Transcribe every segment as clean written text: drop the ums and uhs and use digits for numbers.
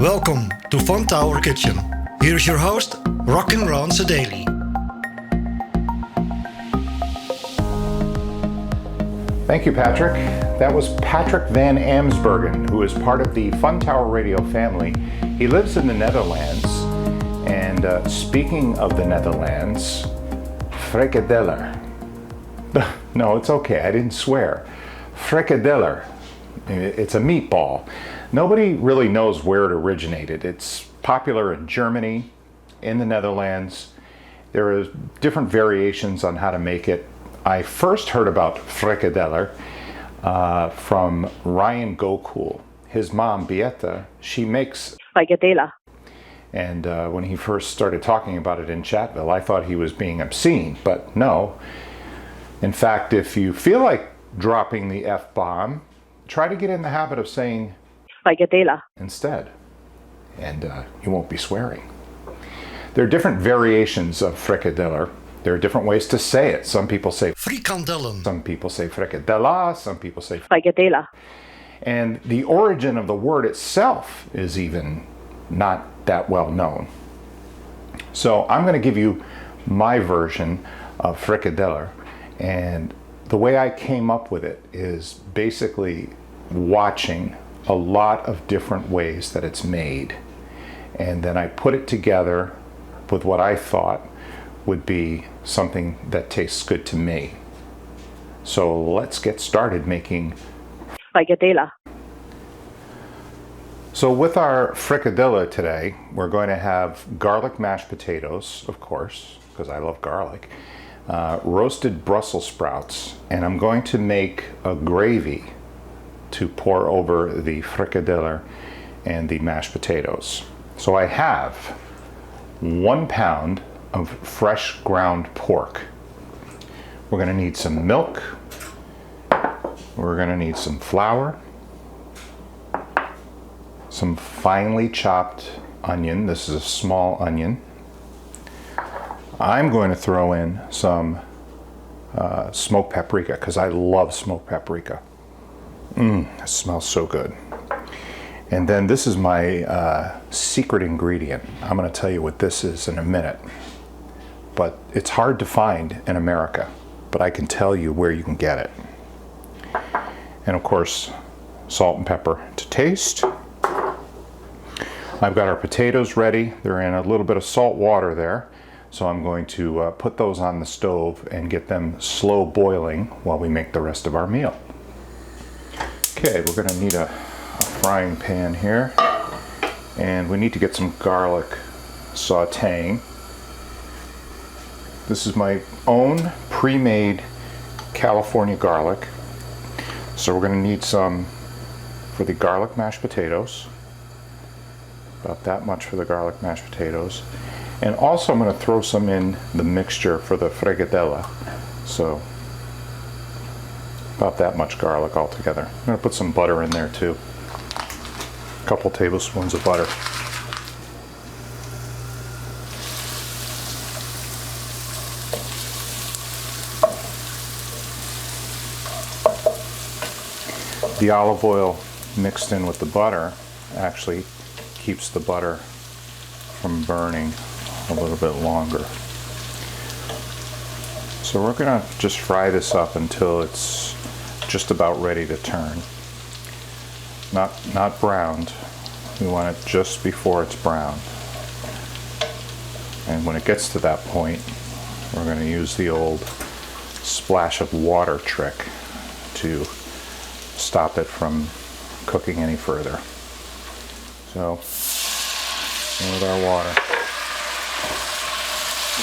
Welcome to Fun Tower Kitchen. Here's your host, Rockin Sedaille. Thank you, Patrick. That was Patrick van Amsbergen, who is part of the Fun Tower Radio family. He lives in the Netherlands, and speaking of the Netherlands, Frikadeller. No, it's okay, I didn't swear. Frikadeller. It's a meatball. Nobody really knows where it originated. It's popular in Germany, in the Netherlands. There are different variations on how to make it. I first heard about Frikadeller from Ryan Gokul. His mom, Beata, she makes Frikadeller. And when he first started talking about it in Chatville, I thought he was being obscene, but no. In fact, if you feel like dropping the F-bomb, try to get in the habit of saying Frikadeller instead, and you won't be swearing. There are different variations of Frikadeller. There are different ways to say it. Some people say Frikandellen. Some people say Frikadella. Some people say Frikadeller. And the origin of the word itself is even not that well known. So I'm going to give you my version of Frikadeller, and the way I came up with it is basically watching a lot of different ways that it's made, and then I put it together with what I thought would be something that tastes good to me. So let's get started making Frikadeller. So with our frikadella today, we're going to have garlic mashed potatoes, of course, because I love garlic, roasted Brussels sprouts, and I'm going to make a gravy to pour over the frikadeller and the mashed potatoes. So I have 1 pound of fresh ground pork. We're going to need some milk. We're going to need some flour, some finely chopped onion. This is a small onion. I'm going to throw in some smoked paprika because I love smoked paprika. It smells so good. And then this is my secret ingredient. I'm going to tell you what this is in a minute. But it's hard to find in America, but I can tell you where you can get it. And of course, salt and pepper to taste. I've got our potatoes ready. They're in a little bit of salt water there. So I'm going to put those on the stove and get them slow boiling while we make the rest of our meal. Okay, we're going to need a frying pan here, and we need to get some garlic sauteing. This is my own pre-made California garlic, so we're going to need some for the garlic mashed potatoes, about that much for the garlic mashed potatoes, and also I'm going to throw some in the mixture for the frikadella, so about that much garlic altogether. I'm going to put some butter in there too. A couple tablespoons of butter. The olive oil mixed in with the butter actually keeps the butter from burning a little bit longer. So we're going to just fry this up until it's just about ready to turn. Not browned. We want it just before it's browned. And when it gets to that point, we're going to use the old splash of water trick to stop it from cooking any further. So, in with our water.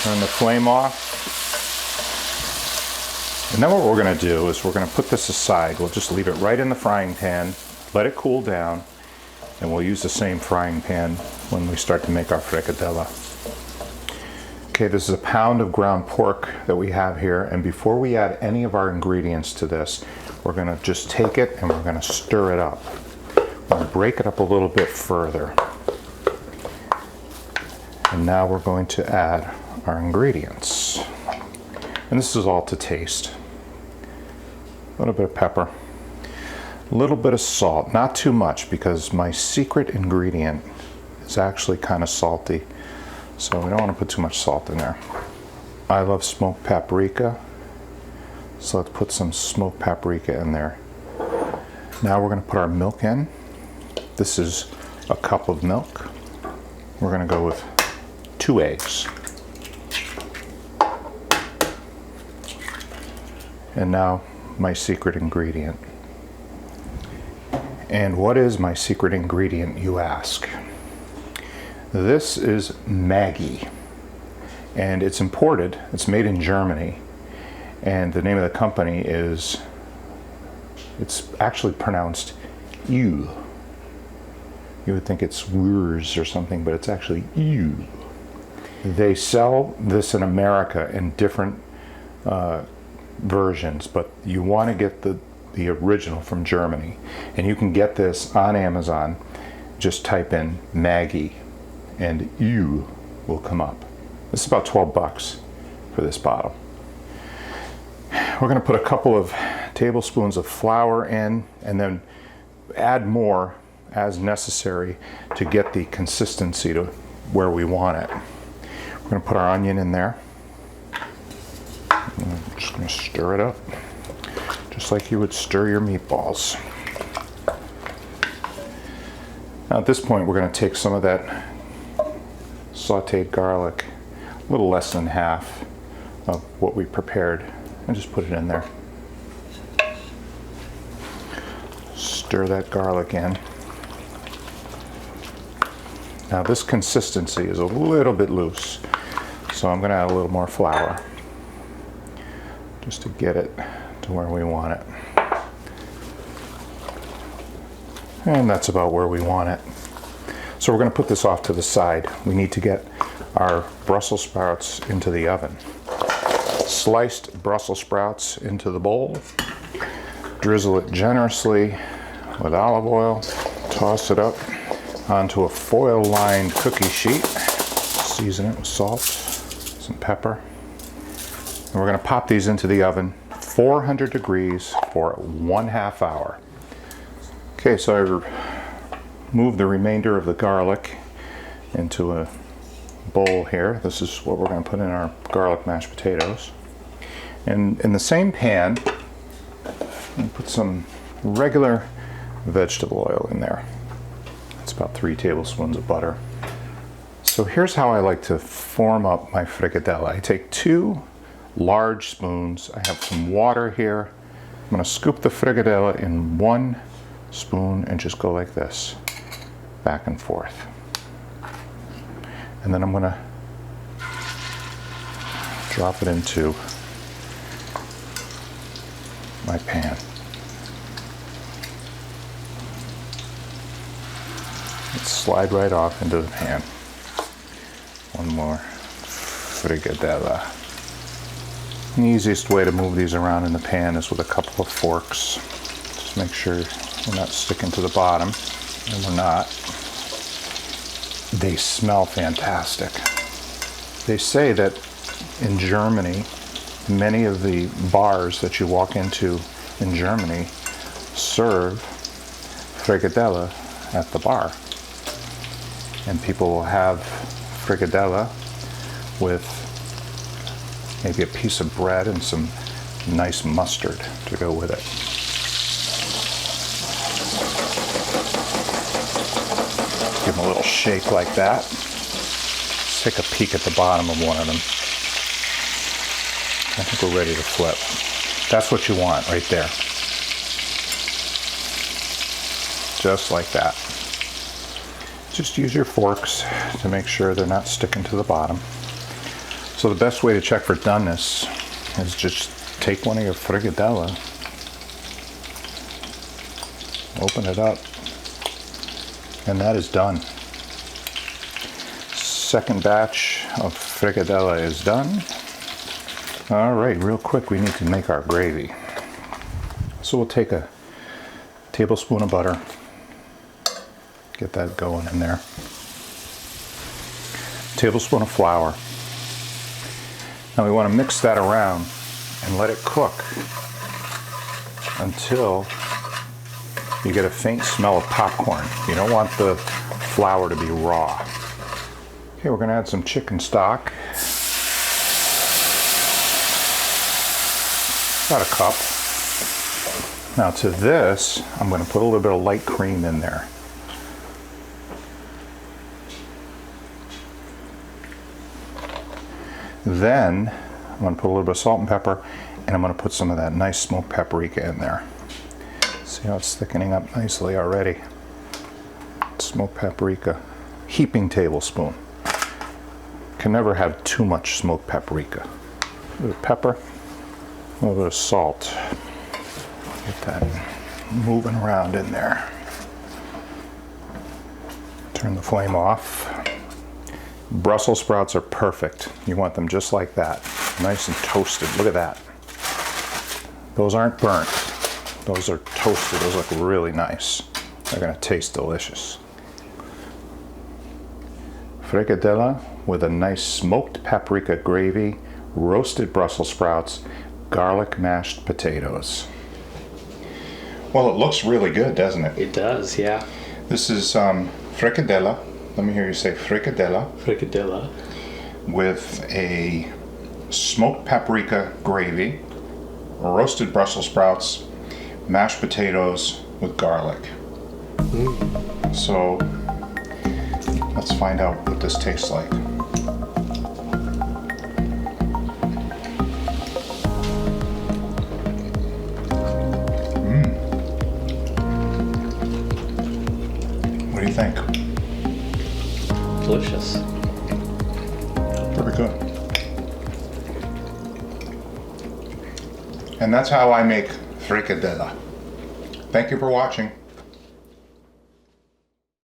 Turn the flame off. And then what we're going to do is we're going to put this aside. We'll just leave it right in the frying pan, let it cool down, and we'll use the same frying pan when we start to make our frikadella. Okay, this is a pound of ground pork that we have here, and before we add any of our ingredients to this, we're going to just take it and we're going to stir it up. We're going to break it up a little bit further. And now we're going to add our ingredients. And this is all to taste. A little bit of pepper, A little bit of salt, not too much, because my secret ingredient is actually kind of salty. So we don't want to put too much salt in there. I love smoked paprika. So let's put some smoked paprika in there. Now we're going to put our milk in. This is a cup of milk. We're going to go with 2 eggs. And now my secret ingredient. And what is my secret ingredient, you ask? This is Maggi. And it's imported. It's made in Germany. And the name of the company is, it's actually pronounced Ew. You would think it's Wurs or something, but it's actually Ew. They sell this in America in different versions, but you want to get the original from Germany. And you can get this on Amazon. Just type in Maggi and Ew will come up. This is about 12 bucks for this bottle. We're going to put a couple of tablespoons of flour in and then add more as necessary to get the consistency to where we want it. We're going to put our onion in there. I'm just going to stir it up, just like you would stir your meatballs. Now at this point, we're going to take some of that sauteed garlic, a little less than half of what we prepared, and just put it in there. Stir that garlic in. Now this consistency is a little bit loose, so I'm going to add a little more flour just to get it to where we want it. And that's about where we want it. So we're going to put this off to the side. We need to get our Brussels sprouts into the oven. Sliced Brussels sprouts into the bowl. Drizzle it generously with olive oil. Toss it up onto a foil-lined cookie sheet. Season it with salt, some pepper. And we're going to pop these into the oven, 400 degrees for 1/2 hour. Okay, so I moved the remainder of the garlic into a bowl here. This is what we're going to put in our garlic mashed potatoes. And in the same pan, I'm going to put some regular vegetable oil in there. It's about 3 tablespoons of butter. So here's how I like to form up my frikadelle. I take 2 large spoons. I have some water here. I'm going to scoop the frikadelle in 1 spoon and just go like this, back and forth. And then I'm going to drop it into my pan. Let's slide right off into the pan. One more frikadelle. The easiest way to move these around in the pan is with a couple of forks. Just make sure we're not sticking to the bottom, and we're not. They smell fantastic. They say that in Germany, many of the bars that you walk into in Germany serve frikadelle at the bar. And people will have frikadelle with maybe a piece of bread and some nice mustard to go with it. Give them a little shake like that. Let's take a peek at the bottom of one of them. I think we're ready to flip. That's what you want right there. Just like that. Just use your forks to make sure they're not sticking to the bottom. So the best way to check for doneness is just take one of your frikadelle, open it up, and that is done. Second batch of frikadelle is done. All right, real quick, we need to make our gravy. So we'll take a tablespoon of butter, get that going in there. Tablespoon of flour. Now we want to mix that around and let it cook until you get a faint smell of popcorn. You don't want the flour to be raw. Okay, we're going to add some chicken stock. About a cup. Now to this, I'm going to put a little bit of light cream in there. Then I'm going to put a little bit of salt and pepper, and I'm going to put some of that nice smoked paprika in there. See how it's thickening up nicely already. Smoked paprika, heaping tablespoon. Can never have too much smoked paprika. A little bit of pepper, a little bit of salt. Get that moving around in there. Turn the flame off. Brussels sprouts are perfect. You want them just like that, nice and toasted. Look at that. Those aren't burnt. Those are toasted. Those look really nice. They're going to taste delicious. Frikadeller with a nice smoked paprika gravy, roasted Brussels sprouts, garlic mashed potatoes. Well, it looks really good, doesn't it? It does, yeah. This is frikadeller. Let me hear you say frikadeller. Frikadeller. With a smoked paprika gravy, roasted Brussels sprouts, mashed potatoes with garlic. So let's find out what this tastes like. What do you think? Delicious. Very good. And that's how I make frikadeller. Thank you for watching.